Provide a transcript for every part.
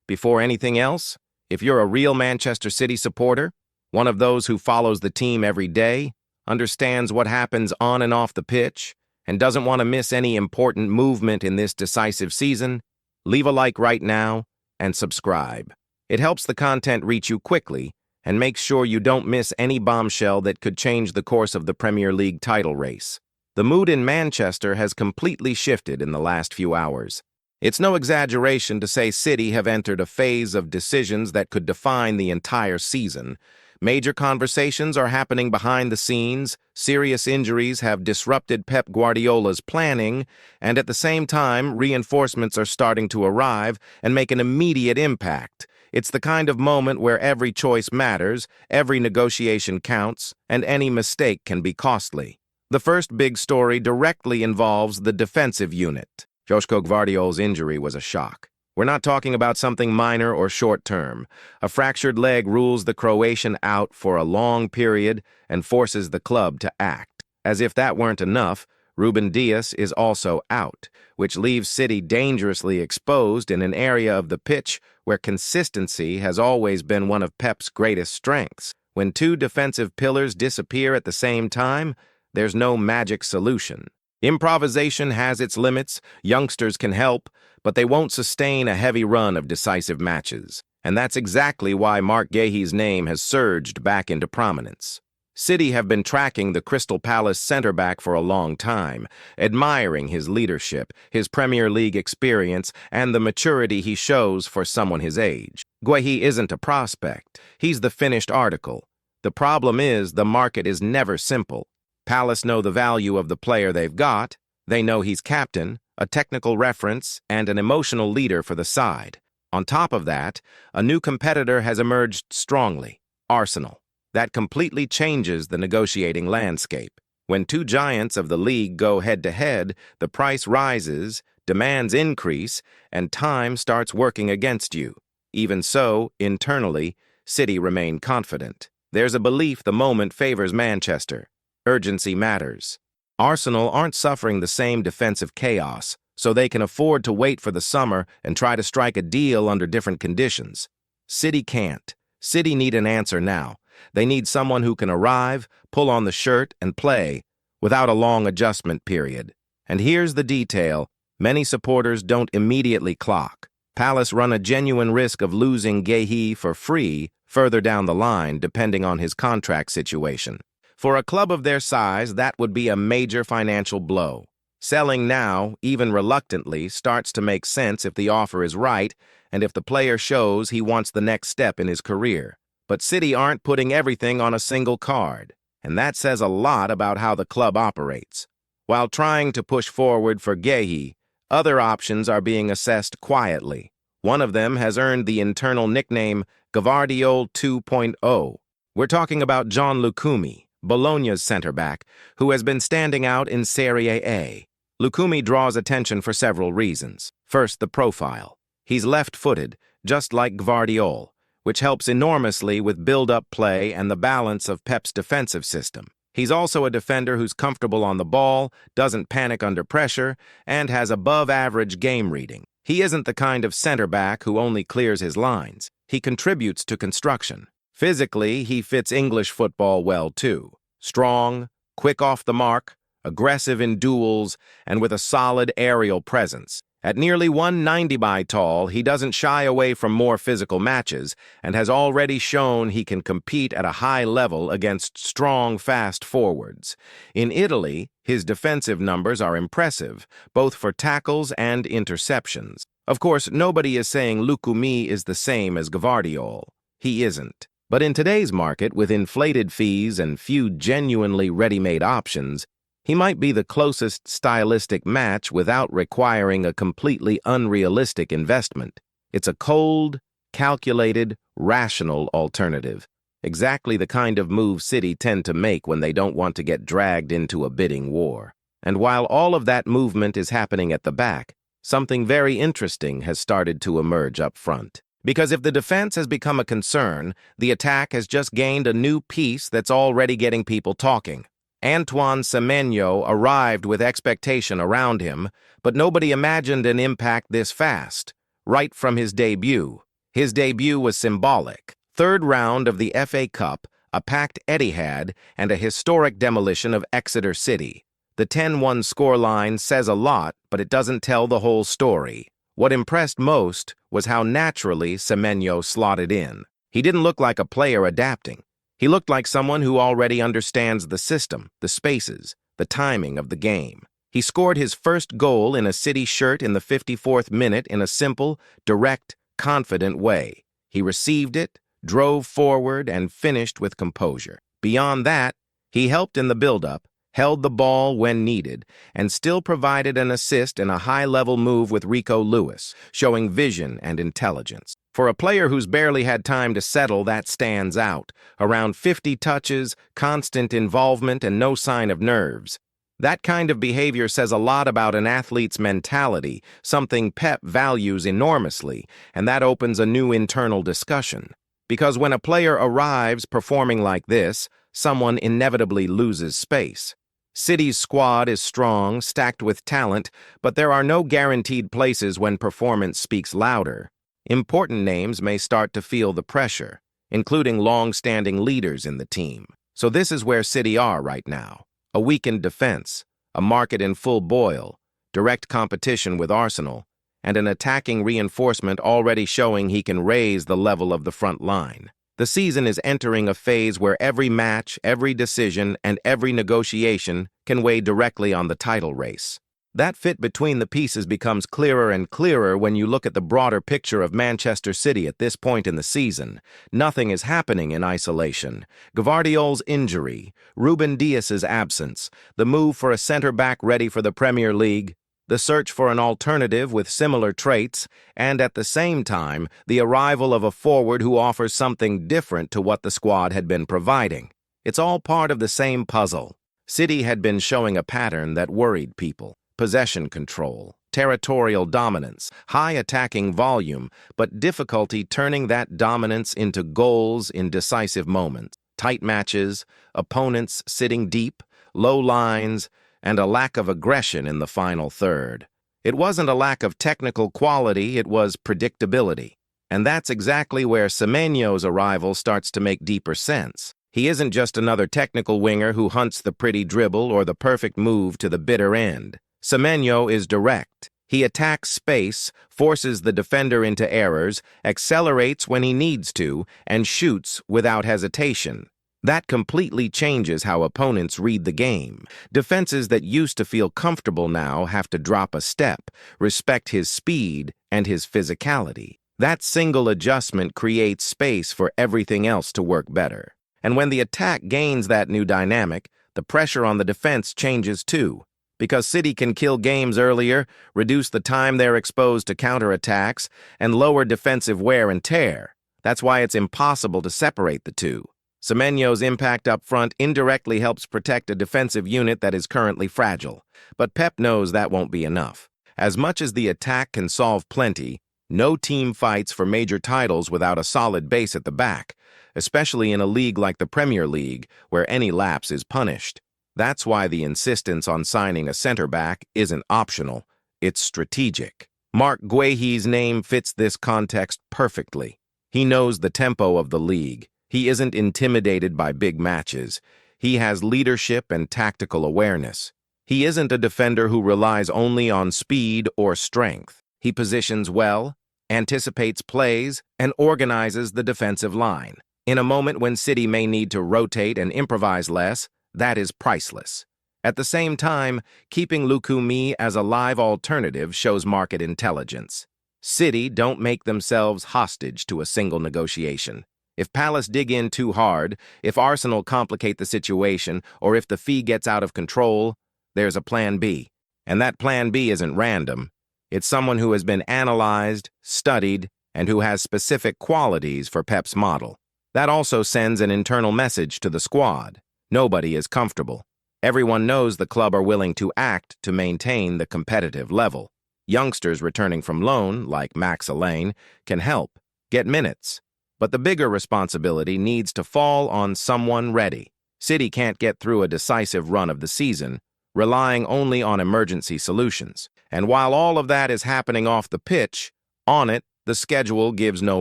Before anything else, if you're a real Manchester City supporter, one of those who follows the team every day, understands what happens on and off the pitch, and doesn't want to miss any important movement in this decisive season, leave a like right now and subscribe. It helps the content reach you quickly and makes sure you don't miss any bombshell that could change the course of the Premier League title race. The mood in Manchester has completely shifted in the last few hours. It's no exaggeration to say City have entered a phase of decisions that could define the entire season. Major conversations are happening behind the scenes, serious injuries have disrupted Pep Guardiola's planning, and at the same time, reinforcements are starting to arrive and make an immediate impact. It's the kind of moment where every choice matters, every negotiation counts, and any mistake can be costly. The first big story directly involves the defensive unit. Joško Gvardiol's injury was a shock. We're not talking about something minor or short-term. A fractured leg rules the Croatian out for a long period and forces the club to act. As if that weren't enough, Ruben Dias is also out, which leaves City dangerously exposed in an area of the pitch where consistency has always been one of Pep's greatest strengths. When two defensive pillars disappear at the same time, there's no magic solution. Improvisation has its limits, youngsters can help, but they won't sustain a heavy run of decisive matches. And that's exactly why Marc Guéhi's name has surged back into prominence. City have been tracking the Crystal Palace centre-back for a long time, admiring his leadership, his Premier League experience, and the maturity he shows for someone his age. Guéhi isn't a prospect. He's the finished article. The problem is the market is never simple. Palace know the value of the player they've got. They know he's captain, a technical reference, and an emotional leader for the side. On top of that, a new competitor has emerged strongly, Arsenal. That completely changes the negotiating landscape. When two giants of the league go head-to-head, the price rises, demands increase, and time starts working against you. Even so, internally, City remain confident. There's a belief the moment favors Manchester. Urgency matters. Arsenal aren't suffering the same defensive chaos, so they can afford to wait for the summer and try to strike a deal under different conditions. City can't. City need an answer now. They need someone who can arrive, pull on the shirt, and play without a long adjustment period. And here's the detail. Many supporters don't immediately clock. Palace run a genuine risk of losing Guéhi for free further down the line, depending on his contract situation. For a club of their size, that would be a major financial blow. Selling now, even reluctantly, starts to make sense if the offer is right and if the player shows he wants the next step in his career. But City aren't putting everything on a single card, and that says a lot about how the club operates. While trying to push forward for Guéhi, other options are being assessed quietly. One of them has earned the internal nickname Guardiola 2.0. We're talking about John Lucumi, Bologna's centre-back, who has been standing out in Serie A. Lucumi draws attention for several reasons. First, the profile. He's left-footed, just like Guardiola, which helps enormously with build-up play and the balance of Pep's defensive system. He's also a defender who's comfortable on the ball, doesn't panic under pressure, and has above-average game reading. He isn't the kind of centre-back who only clears his lines. He contributes to construction. Physically, he fits English football well, too. Strong, quick off the mark, aggressive in duels, and with a solid aerial presence. At nearly 190 by tall, he doesn't shy away from more physical matches and has already shown he can compete at a high level against strong, fast forwards. In Italy, his defensive numbers are impressive, both for tackles and interceptions. Of course, nobody is saying Lucumi is the same as Guardiola. He isn't. But in today's market, with inflated fees and few genuinely ready-made options, he might be the closest stylistic match without requiring a completely unrealistic investment. It's a cold, calculated, rational alternative. Exactly the kind of move City tend to make when they don't want to get dragged into a bidding war. And while all of that movement is happening at the back, something very interesting has started to emerge up front. Because if the defense has become a concern, the attack has just gained a new piece that's already getting people talking. Antoine Semenyo arrived with expectation around him, but nobody imagined an impact this fast. Right from his debut, His debut was symbolic. Third round of the FA Cup, a packed Etihad, and a historic demolition of Exeter City. The 10-1 scoreline says a lot, but it doesn't tell the whole story. What impressed most was how naturally Semenyo slotted in. He didn't look like a player adapting. He looked like someone who already understands the system, the spaces, the timing of the game. He scored his first goal in a City shirt in the 54th minute in a simple, direct, confident way. He received it, drove forward, and finished with composure. Beyond that, he helped in the build-up, held the ball when needed, and still provided an assist in a high-level move with Rico Lewis, showing vision and intelligence. For a player who's barely had time to settle, that stands out. Around 50 touches, constant involvement, and no sign of nerves. That kind of behavior says a lot about an athlete's mentality, something Pep values enormously, and that opens a new internal discussion. Because when a player arrives performing like this, someone inevitably loses space. City's squad is strong, stacked with talent, but there are no guaranteed places when performance speaks louder. Important names may start to feel the pressure, including long-standing leaders in the team. So this is where City are right now. A weakened defense, a market in full boil, direct competition with Arsenal, and an attacking reinforcement already showing he can raise the level of the front line. The season is entering a phase where every match, every decision, and every negotiation can weigh directly on the title race. That fit between the pieces becomes clearer and clearer when you look at the broader picture of Manchester City at this point in the season. Nothing is happening in isolation. Guardiola's injury, Ruben Dias's absence, the move for a centre-back ready for the Premier League, the search for an alternative with similar traits, and at the same time, the arrival of a forward who offers something different to what the squad had been providing. It's all part of the same puzzle. City had been showing a pattern that worried people. Possession control, territorial dominance, high attacking volume, but difficulty turning that dominance into goals in decisive moments. Tight matches, opponents sitting deep, low lines, and a lack of aggression in the final third. It wasn't a lack of technical quality, it was predictability. And that's exactly where Semenyo's arrival starts to make deeper sense. He isn't just another technical winger who hunts the pretty dribble or the perfect move to the bitter end. Semenyo is direct. He attacks space, forces the defender into errors, accelerates when he needs to, and shoots without hesitation. That completely changes how opponents read the game. Defenses that used to feel comfortable now have to drop a step, respect his speed and his physicality. That single adjustment creates space for everything else to work better. And when the attack gains that new dynamic, the pressure on the defense changes too. Because City can kill games earlier, reduce the time they're exposed to counterattacks, and lower defensive wear and tear. That's why it's impossible to separate the two. Semenyo's impact up front indirectly helps protect a defensive unit that is currently fragile. But Pep knows that won't be enough. As much as the attack can solve plenty, no team fights for major titles without a solid base at the back, especially in a league like the Premier League, where any lapse is punished. That's why the insistence on signing a center-back isn't optional, it's strategic. Marc Guéhi's name fits this context perfectly. He knows the tempo of the league. He isn't intimidated by big matches. He has leadership and tactical awareness. He isn't a defender who relies only on speed or strength. He positions well, anticipates plays, and organizes the defensive line. In a moment when City may need to rotate and improvise less, that is priceless. At the same time, keeping Lukumi as a live alternative shows market intelligence. City don't make themselves hostage to a single negotiation. If Palace dig in too hard, if Arsenal complicate the situation, or if the fee gets out of control, there's a plan B. And that plan B isn't random. It's someone who has been analyzed, studied, and who has specific qualities for Pep's model. That also sends an internal message to the squad. Nobody is comfortable. Everyone knows the club are willing to act to maintain the competitive level. Youngsters returning from loan, like Max Alain, can help, get minutes. But the bigger responsibility needs to fall on someone ready. City can't get through a decisive run of the season, relying only on emergency solutions. And while all of that is happening off the pitch, on it, the schedule gives no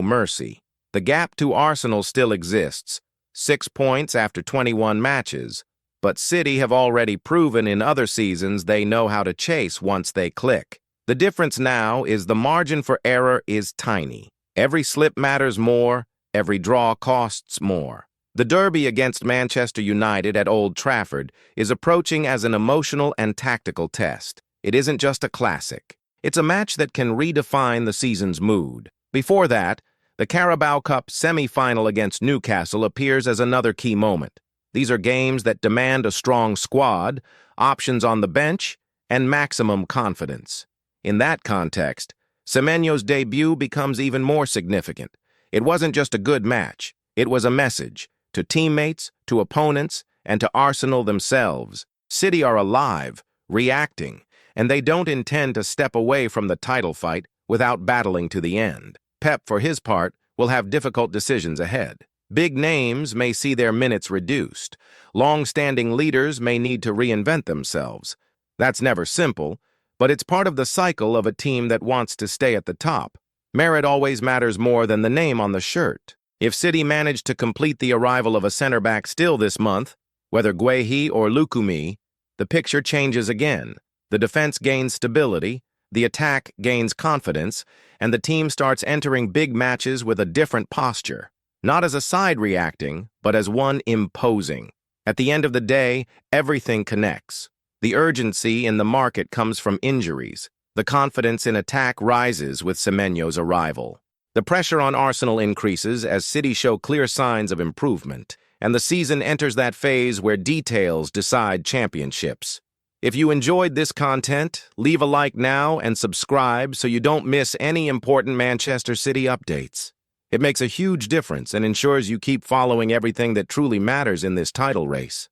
mercy. The gap to Arsenal still exists, 6 points after 21 matches, but City have already proven in other seasons they know how to chase once they click. The difference now is the margin for error is tiny. Every slip matters more, every draw costs more. The derby against Manchester United at Old Trafford is approaching as an emotional and tactical test. It isn't just a classic. It's a match that can redefine the season's mood. Before that, the Carabao Cup semi-final against Newcastle appears as another key moment. These are games that demand a strong squad, options on the bench, and maximum confidence. In that context, Semenyo's debut becomes even more significant. It wasn't just a good match. It was a message to teammates, to opponents, and to Arsenal themselves. City are alive, reacting, and they don't intend to step away from the title fight without battling to the end. Pep, for his part, will have difficult decisions ahead. Big names may see their minutes reduced. Long-standing leaders may need to reinvent themselves. That's never simple, but it's part of the cycle of a team that wants to stay at the top. Merit always matters more than the name on the shirt. If City manage to complete the arrival of a center-back still this month, whether Guéhi or Lukumi, the picture changes again. The defense gains stability, the attack gains confidence, and the team starts entering big matches with a different posture. Not as a side reacting, but as one imposing. At the end of the day, everything connects. The urgency in the market comes from injuries. The confidence in attack rises with Semenyo's arrival. The pressure on Arsenal increases as City show clear signs of improvement, and the season enters that phase where details decide championships. If you enjoyed this content, leave a like now and subscribe so you don't miss any important Manchester City updates. It makes a huge difference and ensures you keep following everything that truly matters in this title race.